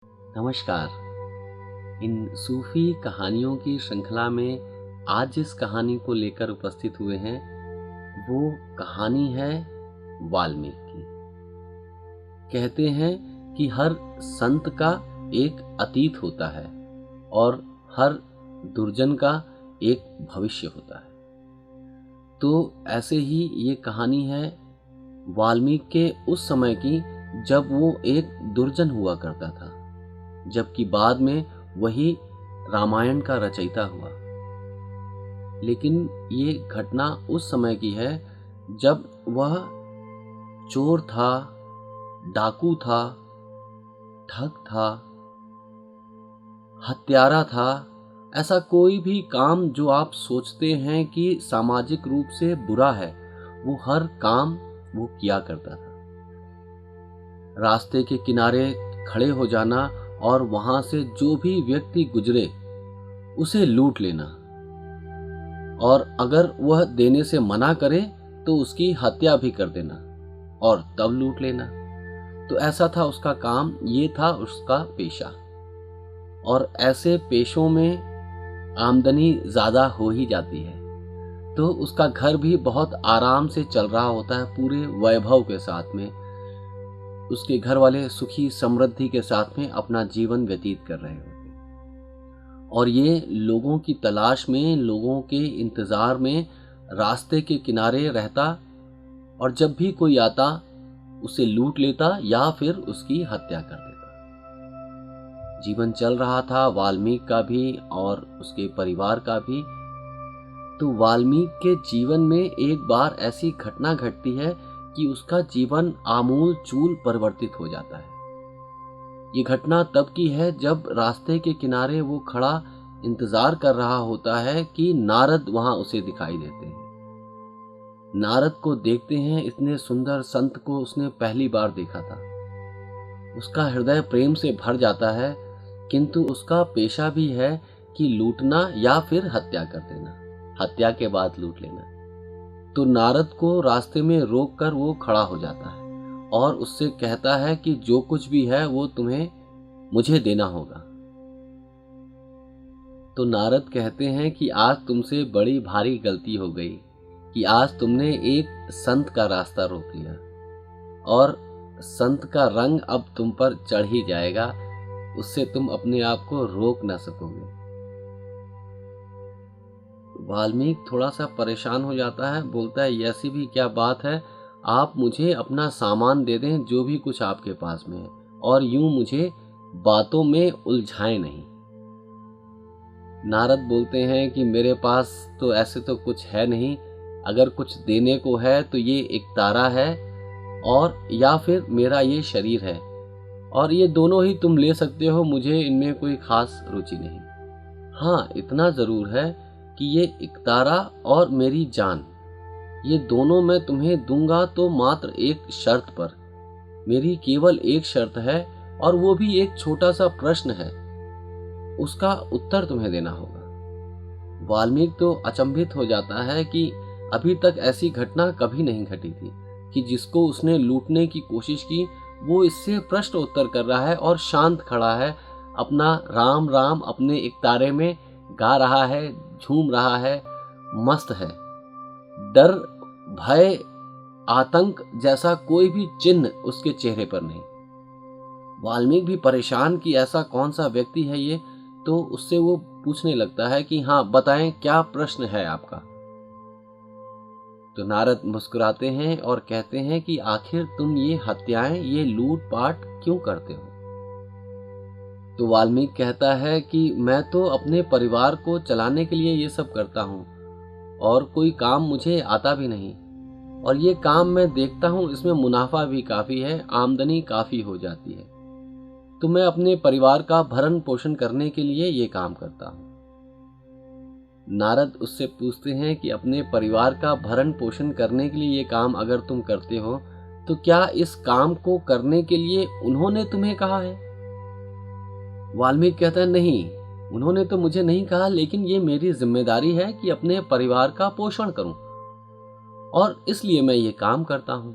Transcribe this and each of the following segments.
नमस्कार। इन सूफी कहानियों की श्रृंखला में आज जिस कहानी को लेकर उपस्थित हुए हैं वो कहानी है वाल्मीकि की। कहते हैं कि हर संत का एक अतीत होता है और हर दुर्जन का एक भविष्य होता है। तो ऐसे ही ये कहानी है वाल्मीकि के उस समय की जब वो एक दुर्जन हुआ करता था, जबकि बाद में वही रामायण का रचयिता हुआ। लेकिन ये घटना उस समय की है जब वह चोर था, डाकू था, ठग था, हत्यारा था। ऐसा कोई भी काम जो आप सोचते हैं कि सामाजिक रूप से बुरा है, वो हर काम वो किया करता था। रास्ते के किनारे खड़े हो जाना और वहां से जो भी व्यक्ति गुजरे उसे लूट लेना, और अगर वह देने से मना करे तो उसकी हत्या भी कर देना और तब लूट लेना। तो ऐसा था उसका काम, ये था उसका पेशा। और ऐसे पेशों में आमदनी ज्यादा हो ही जाती है, तो उसका घर भी बहुत आराम से चल रहा होता है, पूरे वैभव के साथ में। उसके घर वाले सुखी समृद्धि के साथ में अपना जीवन व्यतीत कर रहे होते, और ये लोगों की तलाश में, लोगों के इंतजार में रास्ते के किनारे रहता, और जब भी कोई आता उसे लूट लेता या फिर उसकी हत्या कर देता। जीवन चल रहा था वाल्मीकि का भी और उसके परिवार का भी। तो वाल्मीकि के जीवन में एक बार ऐसी घटना घटती है कि उसका जीवन आमूल चूल परिवर्तित हो जाता है। ये घटना तब की है जब रास्ते के किनारे वो खड़ा इंतजार कर रहा होता है कि नारद वहां उसे दिखाई देते हैं। नारद को देखते हैं, इतने सुंदर संत को उसने पहली बार देखा था। उसका हृदय प्रेम से भर जाता है, किंतु उसका पेशा भी है कि लूटना या फिर हत्या कर देना, हत्या के बाद लूट लेना। तो नारद को रास्ते में रोक कर वो खड़ा हो जाता है और उससे कहता है कि जो कुछ भी है वो तुम्हें मुझे देना होगा। तो नारद कहते हैं कि आज तुमसे बड़ी भारी गलती हो गई कि आज तुमने एक संत का रास्ता रोक लिया, और संत का रंग अब तुम पर चढ़ ही जाएगा, उससे तुम अपने आप को रोक ना सकोगे। वाल्मीकि थोड़ा सा परेशान हो जाता है, बोलता है ऐसी भी क्या बात है, आप मुझे अपना सामान दे दें जो भी कुछ आपके पास में है, और यूं मुझे बातों में उलझाएं नहीं। नारद बोलते हैं कि मेरे पास तो ऐसे तो कुछ है नहीं, अगर कुछ देने को है तो ये एक तारा है और या फिर मेरा ये शरीर है, और ये दोनों ही तुम ले सकते हो, मुझे इनमें कोई खास रुचि नहीं। हाँ, इतना जरूर है कि ये इकतारा और मेरी जान, ये दोनों मैं तुम्हें दूंगा, तो मात्र एक शर्त पर। मेरी केवल एक शर्त है, और वो भी एक छोटा सा प्रश्न है, उसका उत्तर तुम्हें देना होगा। वाल्मीकि तो अचंभित हो जाता है कि अभी तक ऐसी घटना कभी नहीं घटी थी कि जिसको उसने लूटने की कोशिश की वो इससे प्रश्न उत्तर कर रहा है और शांत खड़ा है, अपना राम राम अपने इकतारे में गा रहा है, झूम रहा है, मस्त है। डर, भय, आतंक जैसा कोई भी चिन्ह उसके चेहरे पर नहीं। वाल्मीकि भी परेशान कि ऐसा कौन सा व्यक्ति है ये, तो उससे वो पूछने लगता है कि हाँ बताएं, क्या प्रश्न है आपका। तो नारद मुस्कुराते हैं और कहते हैं कि आखिर तुम ये हत्याएं, ये लूट पाट क्यों करते हो। तो वाल्मीकि कहता है कि मैं तो अपने परिवार को चलाने के लिए ये सब करता हूँ, और कोई काम मुझे आता भी नहीं, और ये काम मैं देखता हूँ इसमें मुनाफा भी काफी है, आमदनी काफी हो जाती है, तो मैं अपने परिवार का भरण पोषण करने के लिए ये काम करता हूँ। नारद उससे पूछते हैं कि अपने परिवार का भरण पोषण करने के लिए ये काम अगर तुम करते हो, तो क्या इस काम को करने के लिए उन्होंने तुम्हें कहा है। वाल्मीकि कहता है नहीं, उन्होंने तो मुझे नहीं कहा, लेकिन ये मेरी जिम्मेदारी है कि अपने परिवार का पोषण करूं, और इसलिए मैं ये काम करता हूं।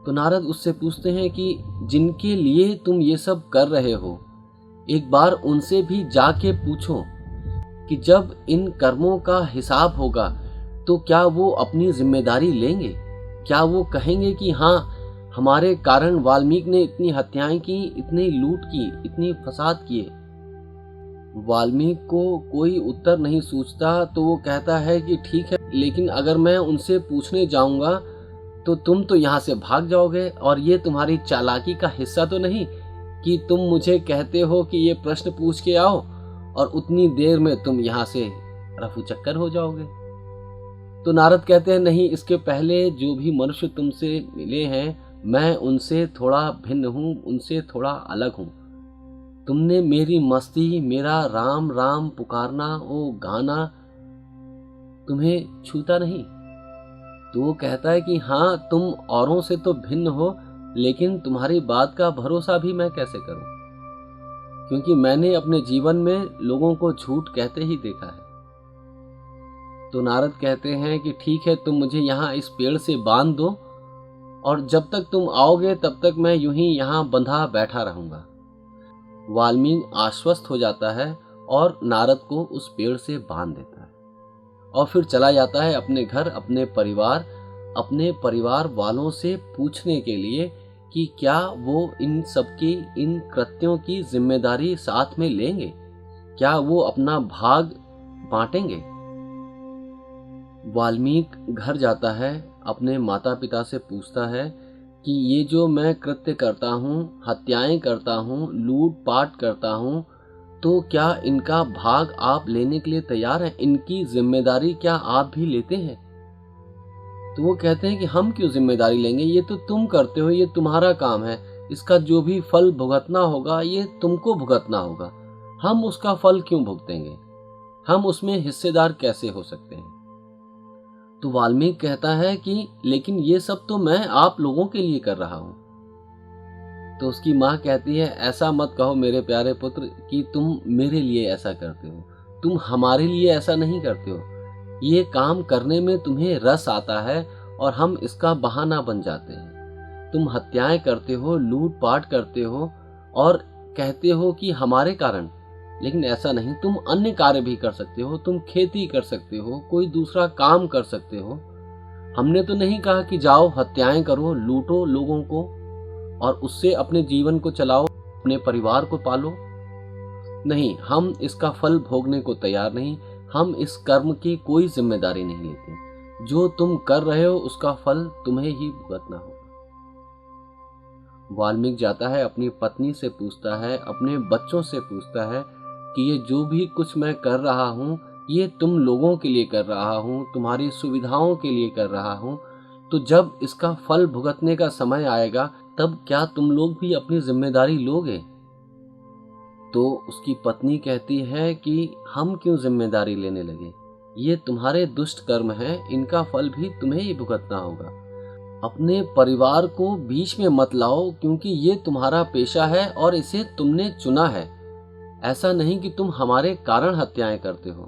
तो नारद उससे पूछते हैं कि जिनके लिए तुम ये सब कर रहे हो, एक बार उनसे भी जाके पूछो कि जब इन कर्मों का हिसाब होगा तो क्या वो अपनी जिम्मेदारी लेंगे? क्या वो कहेंगे कि हाँ, हमारे कारण वाल्मीकि ने इतनी हत्याएं की, इतनी लूट की, इतनी फसाद किए? वाल्मीकि को कोई उत्तर नहीं सूझता, तो वो कहता है कि ठीक है, लेकिन अगर मैं उनसे पूछने जाऊंगा तो तुम तो यहाँ से भाग जाओगे, और ये तुम्हारी चालाकी का हिस्सा तो नहीं कि तुम मुझे कहते हो कि ये प्रश्न पूछ के आओ और उतनी देर में तुम यहाँ से रफू चक्कर हो जाओगे। तो नारद कहते हैं नहीं, इसके पहले जो भी मनुष्य तुमसे मिले हैं, मैं उनसे थोड़ा भिन्न हूँ, उनसे थोड़ा अलग हूँ। तुमने मेरी मस्ती, मेरा राम राम पुकारना, वो गाना तुम्हें छूता नहीं। तो वो कहता है कि हाँ, तुम औरों से तो भिन्न हो, लेकिन तुम्हारी बात का भरोसा भी मैं कैसे करूं, क्योंकि मैंने अपने जीवन में लोगों को झूठ कहते ही देखा है। तो नारद कहते हैं कि ठीक है, तुम मुझे यहाँ इस पेड़ से बांध दो, और जब तक तुम आओगे तब तक मैं यूं ही यहाँ बंधा बैठा रहूंगा। वाल्मीकि आश्वस्त हो जाता है और नारद को उस पेड़ से बांध देता है, और फिर चला जाता है अपने घर, अपने परिवार वालों से पूछने के लिए कि क्या वो इन सबकी, इन कृत्यों की जिम्मेदारी साथ में लेंगे, क्या वो अपना भाग बांटेंगे। वाल्मीकि घर जाता है, अपने माता पिता से पूछता है कि ये जो मैं कृत्य करता हूँ, हत्याएं करता हूँ, लूट पाट करता हूँ, तो क्या इनका भाग आप लेने के लिए तैयार हैं? इनकी जिम्मेदारी क्या आप भी लेते हैं? तो वो कहते हैं कि हम क्यों जिम्मेदारी लेंगे, ये तो तुम करते हो, ये तुम्हारा काम है, इसका जो भी फल भुगतना होगा ये तुमको भुगतना होगा, हम उसका फल क्यों भुगतेंगे, हम उसमें हिस्सेदार कैसे हो सकते हैं। तो वाल्मीकि कहता है कि लेकिन ये सब तो मैं आप लोगों के लिए कर रहा हूं। तो उसकी माँ कहती है, ऐसा मत कहो मेरे प्यारे पुत्र कि तुम मेरे लिए ऐसा करते हो, तुम हमारे लिए ऐसा नहीं करते हो। ये काम करने में तुम्हें रस आता है और हम इसका बहाना बन जाते हैं। तुम हत्याएं करते हो, लूट पाट करते हो और कहते हो कि हमारे कारण, लेकिन ऐसा नहीं, तुम अन्य कार्य भी कर सकते हो, तुम खेती कर सकते हो, कोई दूसरा काम कर सकते हो। हमने तो नहीं कहा कि जाओ हत्याएं करो, लूटो लोगों को और उससे अपने जीवन को चलाओ, अपने परिवार को पालो। नहीं, हम इसका फल भोगने को तैयार नहीं, हम इस कर्म की कोई जिम्मेदारी नहीं लेते। जो तुम कर रहे हो उसका फल तुम्हें ही भुगतना होगा। वाल्मीकि जाता है, अपनी पत्नी से पूछता है, अपने बच्चों से पूछता है कि ये जो भी कुछ मैं कर रहा हूँ ये तुम लोगों के लिए कर रहा हूँ, तुम्हारी सुविधाओं के लिए कर रहा हूँ, तो जब इसका फल भुगतने का समय आएगा तब क्या तुम लोग भी अपनी जिम्मेदारी लोगे। तो उसकी पत्नी कहती है कि हम क्यों जिम्मेदारी लेने लगे, ये तुम्हारे दुष्ट कर्म हैं, इनका फल भी तुम्हें ही भुगतना होगा। अपने परिवार को बीच में मत लाओ, क्योंकि ये तुम्हारा पेशा है और इसे तुमने चुना है। ऐसा नहीं कि तुम हमारे कारण हत्याएं करते हो,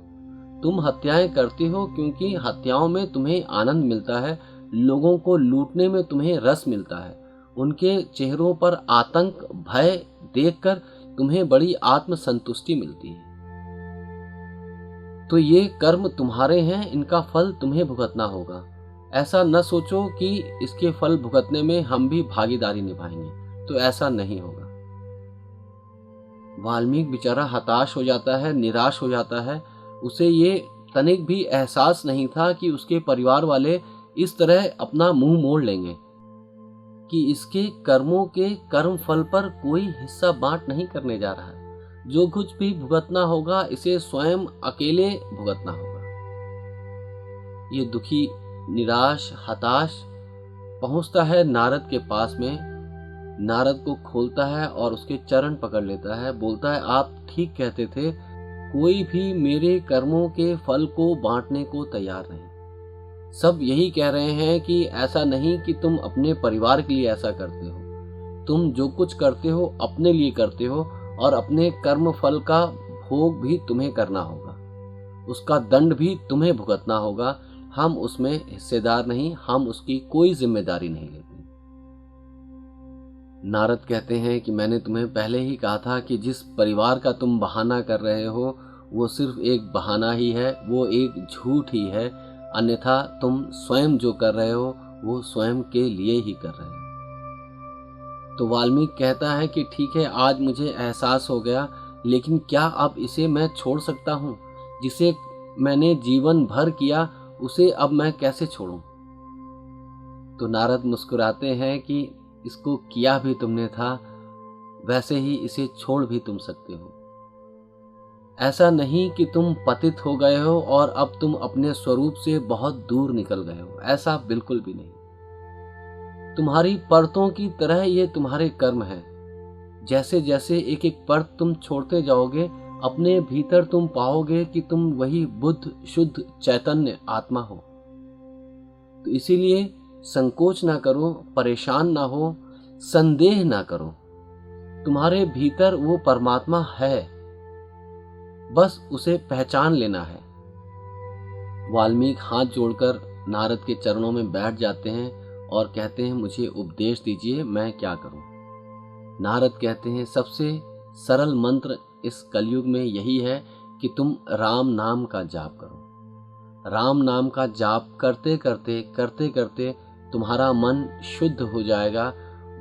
तुम हत्याएं करते हो क्योंकि हत्याओं में तुम्हें आनंद मिलता है, लोगों को लूटने में तुम्हें रस मिलता है, उनके चेहरों पर आतंक भय देखकर तुम्हें बड़ी आत्मसंतुष्टि मिलती है। तो ये कर्म तुम्हारे हैं, इनका फल तुम्हें भुगतना होगा। ऐसा न सोचो कि इसके फल भुगतने में हम भी भागीदारी निभाएंगे, तो ऐसा नहीं होगा। वाल्मीकि बेचारा हताश हो जाता है, निराश हो जाता है। उसे ये तनिक भी एहसास नहीं था कि उसके परिवार वाले इस तरह अपना मुंह मोड़ लेंगे, कि इसके कर्मों के कर्म फल पर कोई हिस्सा बांट नहीं करने जा रहा है। जो कुछ भी भुगतना होगा इसे स्वयं अकेले भुगतना होगा। ये दुखी, निराश, हताश पहुंचता है नारद के पास में, नारद को खोलता है और उसके चरण पकड़ लेता है, बोलता है, आप ठीक कहते थे, कोई भी मेरे कर्मों के फल को बांटने को तैयार नहीं। सब यही कह रहे हैं कि ऐसा नहीं कि तुम अपने परिवार के लिए ऐसा करते हो, तुम जो कुछ करते हो अपने लिए करते हो और अपने कर्म फल का भोग भी तुम्हें करना होगा, उसका दंड भी तुम्हें भुगतना होगा। हम उसमें हिस्सेदार नहीं, हम उसकी कोई जिम्मेदारी नहीं लेते। नारद कहते हैं कि मैंने तुम्हें पहले ही कहा था कि जिस परिवार का तुम बहाना कर रहे हो वो सिर्फ एक बहाना ही है, वो एक झूठ ही है, अन्यथा तुम स्वयं जो कर रहे हो वो स्वयं के लिए ही कर रहे हो। तो वाल्मीकि कहता है कि ठीक है, आज मुझे एहसास हो गया, लेकिन क्या अब इसे मैं छोड़ सकता हूँ? जिसे मैंने जीवन भर किया उसे अब मैं कैसे छोड़ूं? तो नारद मुस्कुराते हैं कि इसको किया भी तुमने था, वैसे ही इसे छोड़ भी तुम सकते हो। ऐसा नहीं कि तुम पतित हो गए हो और अब तुम अपने स्वरूप से बहुत दूर निकल गए हो, ऐसा बिल्कुल भी नहीं। तुम्हारी परतों की तरह ये तुम्हारे कर्म है। जैसे जैसे एक एक परत तुम छोड़ते जाओगे, अपने भीतर तुम पाओगे कि तुम वही बुद्ध शुद्ध चैतन्य आत्मा हो। तो इसीलिए संकोच ना करो, परेशान ना हो, संदेह ना करो। तुम्हारे भीतर वो परमात्मा है, बस उसे पहचान लेना है। वाल्मीकि हाथ जोड़कर नारद के चरणों में बैठ जाते हैं और कहते हैं, मुझे उपदेश दीजिए, मैं क्या करूं? नारद कहते हैं, सबसे सरल मंत्र इस कलयुग में यही है कि तुम राम नाम का जाप करो। राम नाम का जाप करते करते तुम्हारा मन शुद्ध हो जाएगा,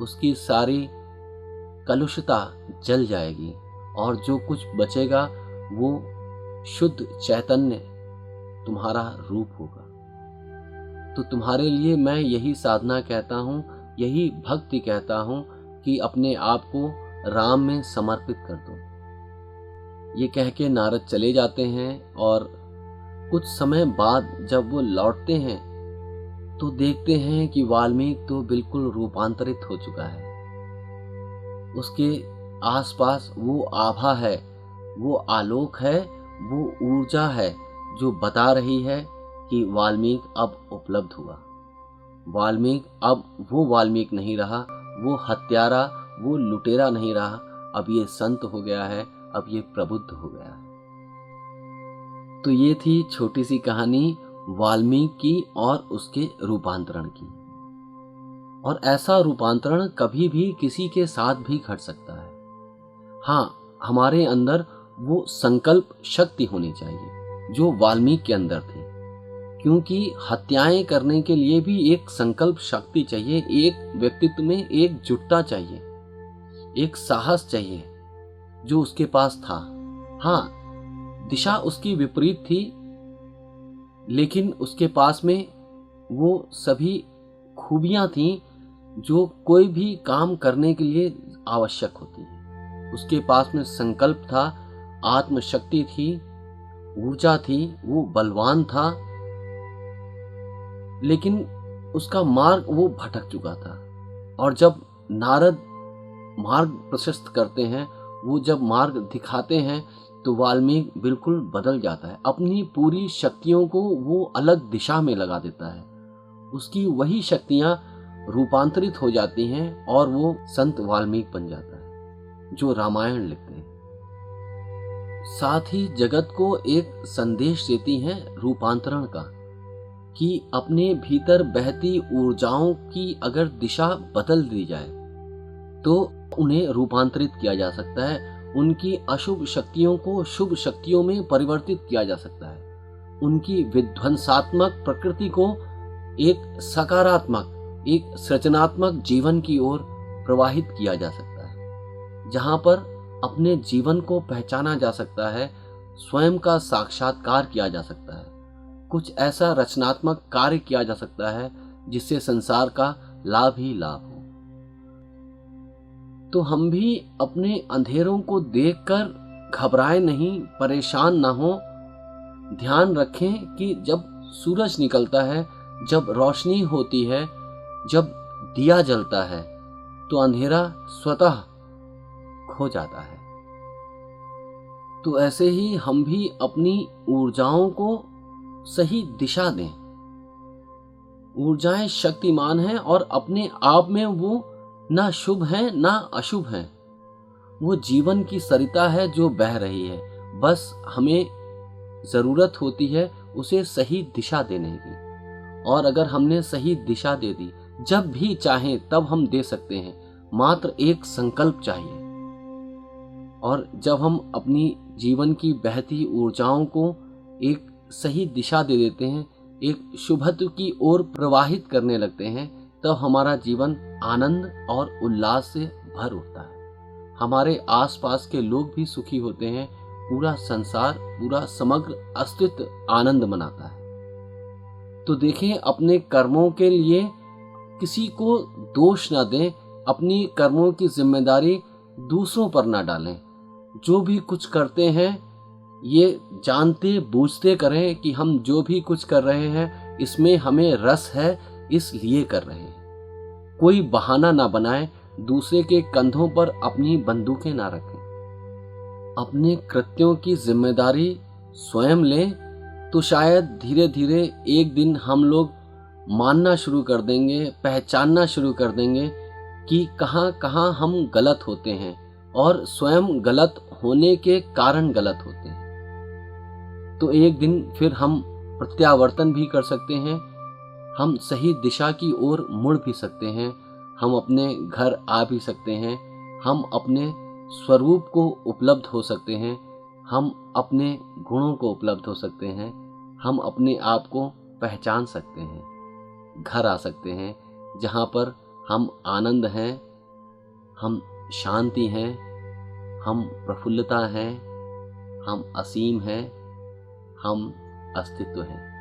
उसकी सारी कलुषता जल जाएगी और जो कुछ बचेगा वो शुद्ध चैतन्य तुम्हारा रूप होगा। तो तुम्हारे लिए मैं यही साधना कहता हूँ, यही भक्ति कहता हूँ कि अपने आप को राम में समर्पित कर दो। ये कह के नारद चले जाते हैं और कुछ समय बाद जब वो लौटते हैं तो देखते हैं कि वाल्मीकि तो बिल्कुल रूपांतरित हो चुका है। उसके आसपास वो आभा है, वो आलोक है, वो ऊर्जा है जो बता रही है कि वाल्मीकि अब उपलब्ध हुआ। वाल्मीकि अब वो वाल्मीकि नहीं रहा, वो हत्यारा, वो लुटेरा नहीं रहा, अब ये संत हो गया है, अब ये प्रबुद्ध हो गया है। तो ये थी छोटी सी कहानी वाल्मीकि की और उसके रूपांतरण की। और ऐसा रूपांतरण कभी भी किसी के साथ भी घट सकता है। हाँ, हमारे अंदर वो संकल्प शक्ति होनी चाहिए जो वाल्मीकि के अंदर थी, क्योंकि हत्याएं करने के लिए भी एक संकल्प शक्ति चाहिए, एक व्यक्तित्व में एक जुटता चाहिए, एक साहस चाहिए जो उसके पास था। हाँ, दिशा उसकी विपरीत थी, लेकिन उसके पास में वो सभी खूबियां थीं जो कोई भी काम करने के लिए आवश्यक होती है। उसके पास में संकल्प था, आत्मशक्ति थी, ऊर्जा थी, वो बलवान था, लेकिन उसका मार्ग वो भटक चुका था। और जब नारद मार्ग प्रशस्त करते हैं, वो जब मार्ग दिखाते हैं, तो वाल्मीकि बिल्कुल बदल जाता है। अपनी पूरी शक्तियों को वो अलग दिशा में लगा देता है। उसकी वही शक्तियां रूपांतरित हो जाती हैं और वो संत वाल्मीकि बन जाता है जो रामायण लिखते हैं। साथ ही जगत को एक संदेश देती हैं रूपांतरण का, कि अपने भीतर बहती ऊर्जाओं की अगर दिशा बदल दी जाए तो उन्हें रूपांतरित किया जा सकता है। उनकी अशुभ शक्तियों को शुभ शक्तियों में परिवर्तित किया जा सकता है। उनकी विध्वंसात्मक प्रकृति को एक सकारात्मक, एक सृजनात्मक जीवन की ओर प्रवाहित किया जा सकता है, जहां पर अपने जीवन को पहचाना जा सकता है, स्वयं का साक्षात्कार किया जा सकता है, कुछ ऐसा रचनात्मक कार्य किया जा सकता है जिससे संसार का लाभ ही लाभ हो। तो हम भी अपने अंधेरों को देखकर घबराए नहीं, परेशान ना हो। ध्यान रखें कि जब सूरज निकलता है, जब रोशनी होती है, जब दिया जलता है, तो अंधेरा स्वतः खो जाता है। तो ऐसे ही हम भी अपनी ऊर्जाओं को सही दिशा दें। ऊर्जाएं शक्तिमान हैं और अपने आप में वो ना शुभ है ना अशुभ है। वो जीवन की सरिता है जो बह रही है, बस हमें जरूरत होती है उसे सही दिशा देने की। और अगर हमने सही दिशा दे दी, जब भी चाहें तब हम दे सकते हैं। मात्र एक संकल्प चाहिए। और जब हम अपनी जीवन की बहती ऊर्जाओं को एक सही दिशा दे देते हैं, एक शुभत्व की ओर प्रवाहित करने लगते हैं, तब हमारा जीवन आनंद और उल्लास से भर उठता है। हमारे आसपास के लोग भी सुखी होते हैं, पूरा संसार, पूरा समग्र अस्तित्व आनंद मनाता है। तो देखें, अपने कर्मों के लिए किसी को दोष न दें, अपनी कर्मों की जिम्मेदारी दूसरों पर न डालें। जो भी कुछ करते हैं ये जानते बूझते करें कि हम जो भी कुछ कर रहे हैं इसमें हमें रस है, इसलिए कर रहे हैं। कोई बहाना ना बनाएं, दूसरे के कंधों पर अपनी बंदूकें ना रखें। अपने कृत्यों की जिम्मेदारी स्वयं लें, तो शायद धीरे धीरे एक दिन हम लोग मानना शुरू कर देंगे, पहचानना शुरू कर देंगे कि कहाँ कहाँ हम गलत होते हैं और स्वयं गलत होने के कारण गलत होते हैं। तो एक दिन फिर हम प्रत्यावर्तन भी कर सकते हैं, हम सही दिशा की ओर मुड़ भी सकते हैं, हम अपने घर आ भी सकते हैं, हम अपने स्वरूप को उपलब्ध हो सकते हैं, हम अपने गुणों को उपलब्ध हो सकते हैं, हम अपने आप को पहचान सकते हैं, घर आ सकते हैं जहाँ पर हम आनंद हैं, हम शांति हैं, हम प्रफुल्लता हैं, हम असीम हैं, हम अस्तित्व हैं।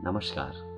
नमस्कार।